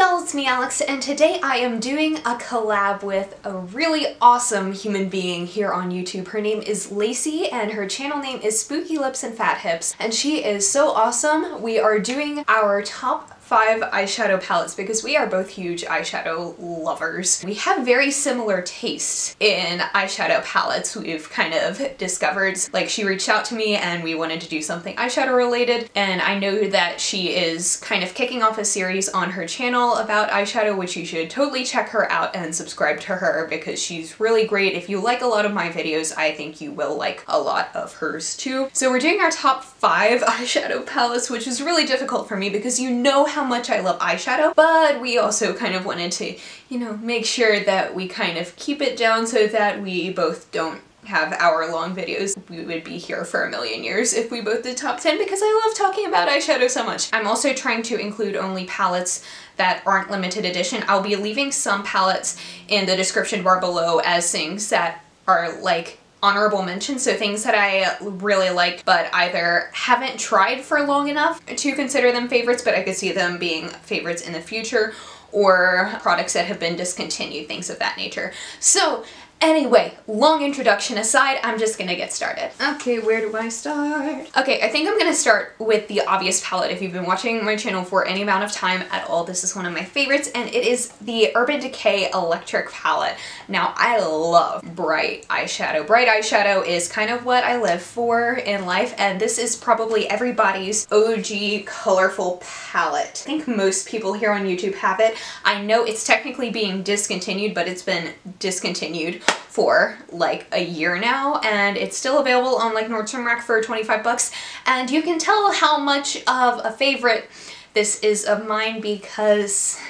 y'all, it's me Alex, and today I am doing a collab with a really awesome human being here on YouTube. Her name is Lacie and her channel name is Spooky Lips and Fat Hips, and she is so awesome. We are doing our top 5 eyeshadow palettes because we are both huge eyeshadow lovers. We have very similar tastes in eyeshadow palettes, we've kind of discovered. Like, she reached out to me and we wanted to do something eyeshadow related, and I know that she is kind of kicking off a series on her channel about eyeshadow, which you should totally check her out and subscribe to her because she's really great. If you like a lot of my videos, I think you will like a lot of hers too. So we're doing our top 5 eyeshadow palettes, which is really difficult for me because you know how much I love eyeshadow, but we also kind of wanted to, you know, make sure that we kind of keep it down so that we both don't have hour-long videos. We would be here for a million years if we both did top 10 because I love talking about eyeshadow so much. I'm also trying to include only palettes that aren't limited edition. I'll be leaving some palettes in the description bar below as things that are like honorable mentions, so things that I really like but either haven't tried for long enough to consider them favorites, but I could see them being favorites in the future, or products that have been discontinued, things of that nature. So anyway, long introduction aside, I'm just gonna get started. Okay, where do I start? Okay, I think I'm gonna start with the obvious palette. If you've been watching my channel for any amount of time at all, this is one of my favorites, and it is the Urban Decay Electric palette. Now, I love bright eyeshadow. Bright eyeshadow is kind of what I live for in life, and this is probably everybody's OG colorful palette. I think most people here on YouTube have it. I know it's technically being discontinued, but it's been discontinued for like a year now, and it's still available on like Nordstrom Rack for 25 bucks, and you can tell how much of a favorite this is of mine because I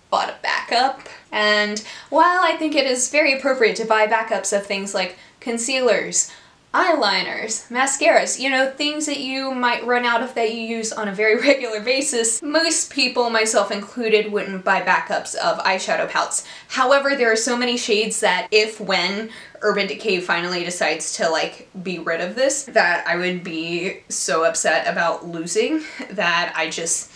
bought a backup. And while I think it is very appropriate to buy backups of things like concealers, eyeliners, mascaras, you know, things that you might run out of that you use on a very regular basis, most people, myself included, wouldn't buy backups of eyeshadow palettes. However, there are so many shades that when Urban Decay finally decides to like be rid of this, that I would be so upset about losing that I just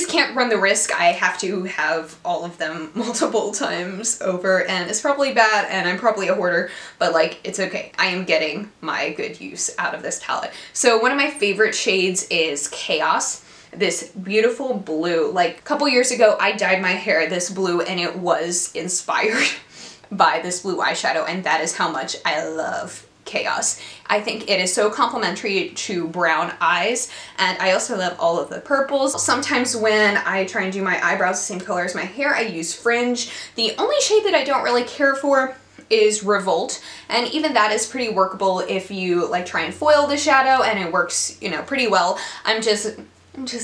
can't run the risk. I have to have all of them multiple times over, and it's probably bad and I'm probably a hoarder, but like, it's okay. I am getting my good use out of this palette. So one of my favorite shades is Chaos. This beautiful blue. Like, a couple years ago I dyed my hair this blue and it was inspired by this blue eyeshadow, and that is how much I love Chaos. I think it is so complimentary to brown eyes, and I also love all of the purples. Sometimes when I try and do my eyebrows the same color as my hair, I use Fringe. The only shade that I don't really care for is Revolt, and even that is pretty workable if you like try and foil the shadow, and it works, you know, pretty well. I'm just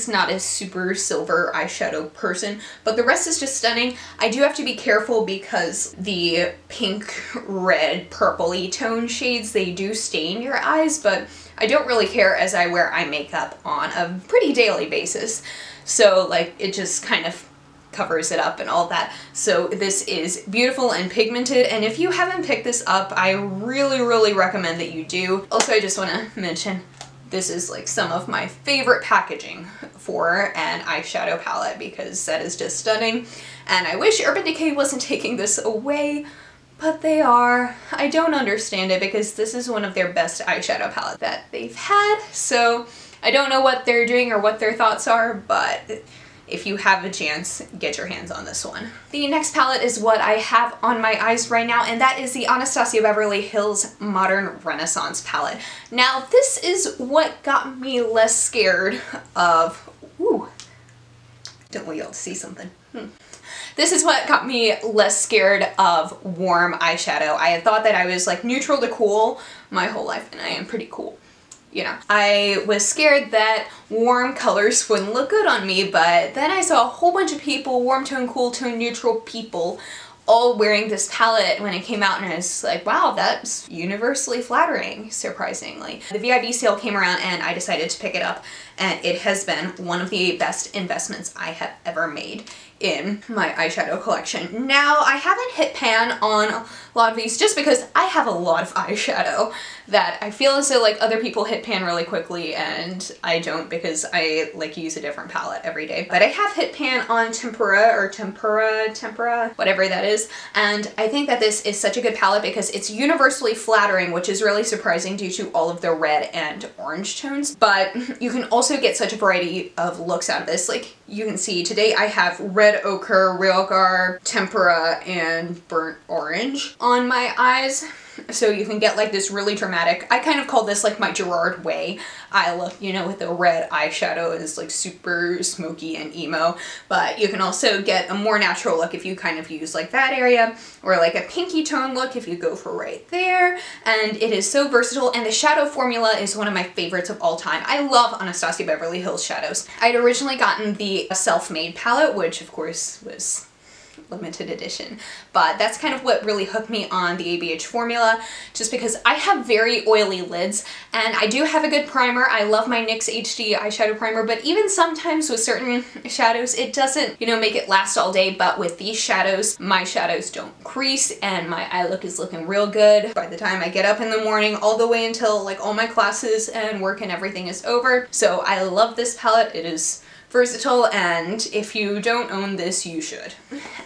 not a super silver eyeshadow person, but the rest is just stunning. I do have to be careful because the pink, red, purpley tone shades, they do stain your eyes, but I don't really care as I wear eye makeup on a pretty daily basis. So like, it just kind of covers it up and all that. So this is beautiful and pigmented, and if you haven't picked this up, I really recommend that you do. Also, I just want to mention, this is like some of my favorite packaging for an eyeshadow palette because that is just stunning. And I wish Urban Decay wasn't taking this away, but they are. I don't understand it because this is one of their best eyeshadow palettes that they've had. So I don't know what they're doing or what their thoughts are, but if you have a chance, get your hands on this one. The next palette is what I have on my eyes right now, and that is the Anastasia Beverly Hills Modern Renaissance palette. Now, this is what got me less scared of, don't want y'all to see something. This is what got me less scared of warm eyeshadow. I had thought that I was like neutral to cool my whole life, and I am pretty cool. You know, I was scared that warm colors wouldn't look good on me, but then I saw a whole bunch of people, warm tone, cool tone, neutral people, all wearing this palette when it came out, and I was like, wow, that's universally flattering, surprisingly. The VIB sale came around and I decided to pick it up, and it has been one of the best investments I have ever made in my eyeshadow collection. Now, I haven't hit pan on a lot of these just because I have a lot of eyeshadow that I feel as though like other people hit pan really quickly and I don't, because I like use a different palette every day. But I have hit pan on tempera, whatever that is, and I think that this is such a good palette because it's universally flattering, which is really surprising due to all of the red and orange tones. But you can also get such a variety of looks out of this. Like you can see today I have red ochre, realgar, tempera, and burnt orange on my eyes. So you can get like this really dramatic, I kind of call this like my Gerard Way eye look, you know, with the red eyeshadow is like super smoky and emo, but you can also get a more natural look if you kind of use like that area, or like a pinky tone look if you go for right there, and it is so versatile, and the shadow formula is one of my favorites of all time. I love Anastasia Beverly Hills shadows. I'd originally gotten the self-made palette, which of course was limited edition, but that's kind of what really hooked me on the ABH formula, just because I have very oily lids and I do have a good primer. I love my NYX HD eyeshadow primer, but even sometimes with certain shadows it doesn't, you know, make it last all day. But with these shadows, my shadows don't crease and my eye look is looking real good by the time I get up in the morning, all the way until like all my classes and work and everything is over. So I love this palette. It is versatile, and if you don't own this, you should.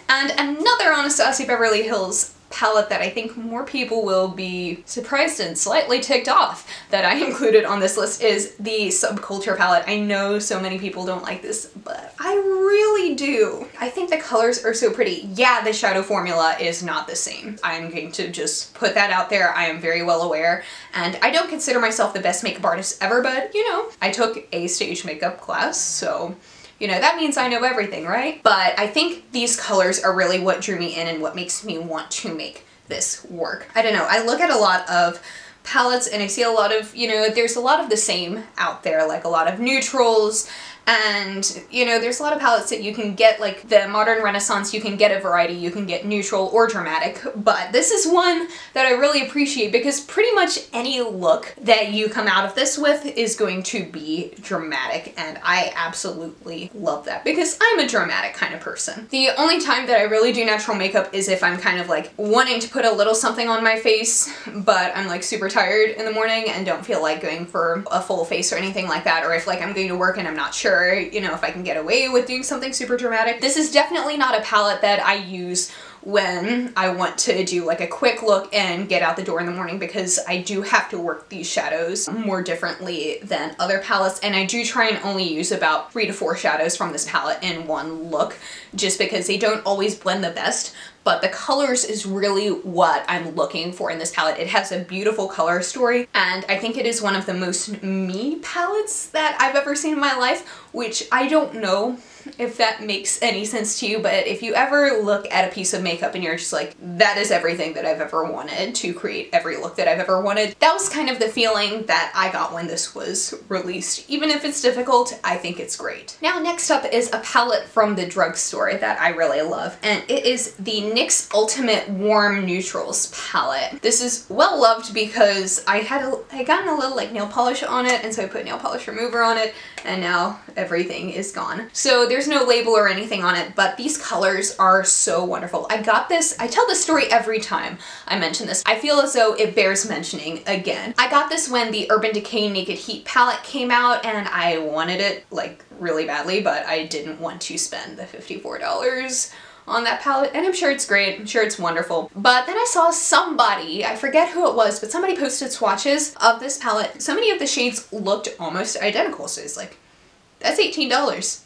And another Anastasia Beverly Hills palette that I think more people will be surprised and slightly ticked off that I included on this list is the Subculture palette. I know so many people don't like this, but I really do. I think the colors are so pretty. Yeah, the shadow formula is not the same. I'm going to just put that out there. I am very well aware, and I don't consider myself the best makeup artist ever, but you know, I took a stage makeup class, so you know, that means I know everything, right? But I think these colors are really what drew me in and what makes me want to make this work. I don't know, I look at a lot of palettes and I see a lot of, you know, there's a lot of the same out there, like a lot of neutrals, and you know, there's a lot of palettes that you can get, like the Modern Renaissance, you can get a variety, you can get neutral or dramatic, but this is one that I really appreciate because pretty much any look that you come out of this with is going to be dramatic, and I absolutely love that because I'm a dramatic kind of person. The only time that I really do natural makeup is if I'm kind of like wanting to put a little something on my face, but I'm like super tired in the morning and don't feel like going for a full face or anything like that, or if like I'm going to work and I'm not sure, you know, if I can get away with doing something super dramatic. This is definitely not a palette that I use when I want to do like a quick look and get out the door in the morning, because I do have to work these shadows more differently than other palettes, and I do try and only use about 3 to 4 shadows from this palette in one look, just because they don't always blend the best. But the colors is really what I'm looking for in this palette. It has a beautiful color story, and I think it is one of the most me palettes that I've ever seen in my life, which I don't know if that makes any sense to you, but if you ever look at a piece of makeup and you're just like, that is everything that I've ever wanted to create every look that I've ever wanted, that was kind of the feeling that I got when this was released. Even if it's difficult, I think it's great. Now next up is a palette from the drugstore that I really love, and it is the NYX Ultimate Warm Neutrals palette. This is well loved because I gotten a little like nail polish on it, and so I put nail polish remover on it, and now everything is gone. So there's no label or anything on it, but these colors are so wonderful. I got this, I tell this story every time I mention this. I feel as though it bears mentioning again. I got this when the Urban Decay Naked Heat palette came out, and I wanted it like really badly, but I didn't want to spend the $54 on that palette, and I'm sure it's great, I'm sure it's wonderful. But then I saw somebody, I forget who it was, but somebody posted swatches of this palette. So many of the shades looked almost identical, so it's like, that's $18.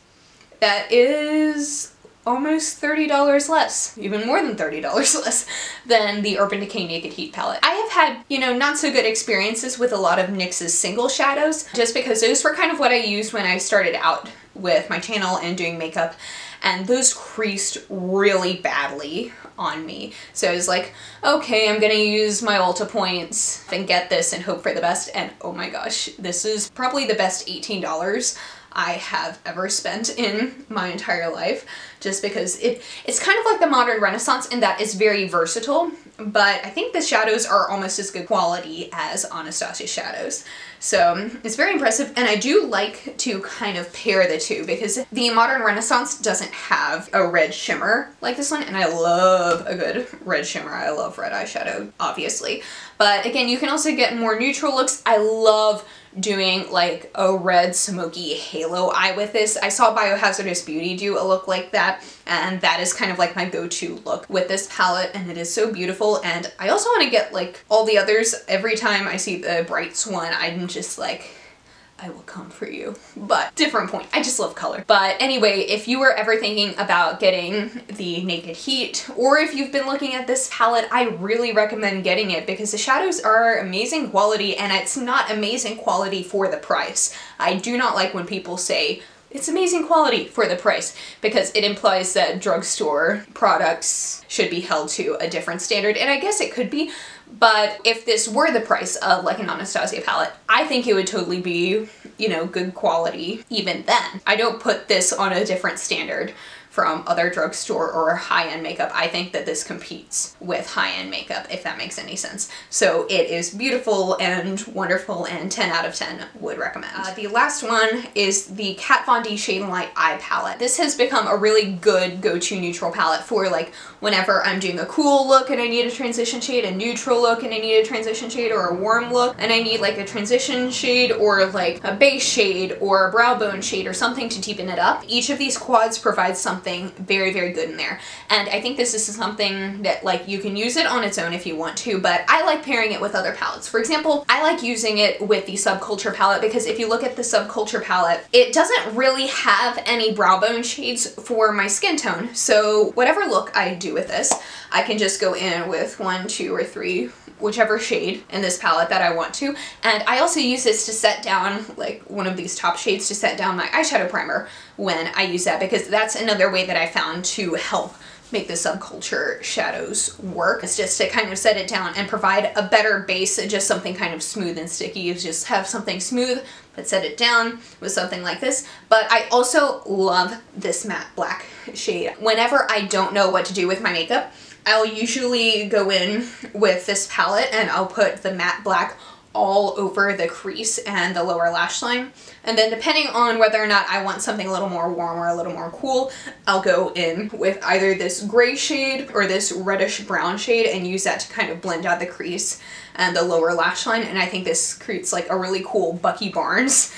That is almost $30 less, even more than $30 less than the Urban Decay Naked Heat palette. I have had, you know, not so good experiences with a lot of NYX's single shadows, just because those were kind of what I used when I started out with my channel and doing makeup, and those creased really badly on me. So I was like, okay, I'm gonna use my Ulta points and get this and hope for the best, and oh my gosh, this is probably the best $18 I have ever spent in my entire life, just because it's kind of like the Modern Renaissance in that it's very versatile. but I think the shadows are almost as good quality as Anastasia shadows. So it's very impressive, and I do like to kind of pair the two because the Modern Renaissance doesn't have a red shimmer like this one, and I love a good red shimmer. I love red eyeshadow, obviously. But again, you can also get more neutral looks. I love doing like a red smoky halo eye with this. I saw Biohazardous Beauty do a look like that, and that is kind of like my go-to look with this palette, and it is so beautiful. And I also want to get like all the others. Every time I see the Brights one, I'm just like, I will come for you. But different point. I just love color. But anyway, if you were ever thinking about getting the Naked Heat, or if you've been looking at this palette, I really recommend getting it because the shadows are amazing quality, and it's not amazing quality for the price. I do not like when people say it's amazing quality for the price, because it implies that drugstore products should be held to a different standard, and I guess it could be. But if this were the price of like an Anastasia palette, I think it would totally be, you know, good quality even then. I don't put this on a different standard from other drugstore or high-end makeup. I think that this competes with high-end makeup, if that makes any sense. So it is beautiful and wonderful, and 10 out of 10 would recommend. The last one is the Kat Von D Shade and Light Eye Palette. This has become a really good go-to neutral palette for like whenever I'm doing a cool look and I need a transition shade, a neutral look and I need a transition shade, or a warm look and I need like a transition shade or like a base shade or a brow bone shade or something to deepen it up. Each of these quads provides something very, very good in there. And I think this is something that like you can use it on its own if you want to, but I like pairing it with other palettes. For example, I like using it with the Subculture palette because if you look at the Subculture palette, it doesn't really have any brow bone shades for my skin tone. So whatever look I do with this, I can just go in with 1, 2, or 3, whichever shade in this palette that I want to. And I also use this to set down like one of these top shades to set down my eyeshadow primer when I use that, because that's another way that I found to help make the Subculture shadows work. It's just to kind of set it down and provide a better base, just something kind of smooth and sticky. You just have something smooth, but set it down with something like this. But I also love this matte black shade. Whenever I don't know what to do with my makeup, I'll usually go in with this palette and I'll put the matte black all over the crease and the lower lash line. And then depending on whether or not I want something a little more warm or a little more cool, I'll go in with either this gray shade or this reddish brown shade and use that to kind of blend out the crease and the lower lash line. And I think this creates like a really cool Bucky Barnes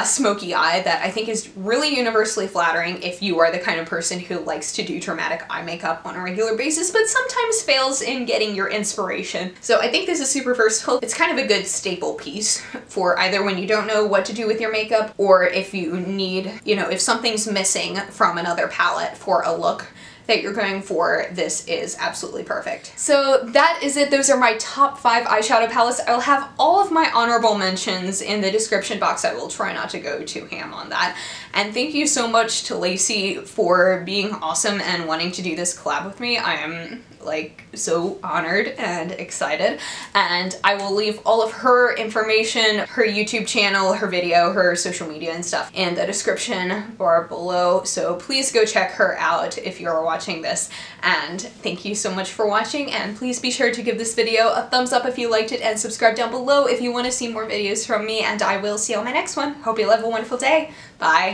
smoky eye that I think is really universally flattering if you are the kind of person who likes to do dramatic eye makeup on a regular basis, but sometimes fails in getting your inspiration. So I think this is super versatile. It's kind of a good staple piece for either when you don't know what to do with your makeup, or if you need, you know, if something's missing from another palette for a look that you're going for, this is absolutely perfect. So that is it. Those are my top 5 eyeshadow palettes. I'll have all of my honorable mentions in the description box. I will try not to go too ham on that. And thank you so much to Lacie for being awesome and wanting to do this collab with me. I am like so honored and excited, and I will leave all of her information, her YouTube channel, her video, her social media and stuff in the description bar below, so please go check her out if you're watching this. And thank you so much for watching, and please be sure to give this video a thumbs up if you liked it, and subscribe down below if you want to see more videos from me, and I will see you on my next one. Hope you have a wonderful day. Bye!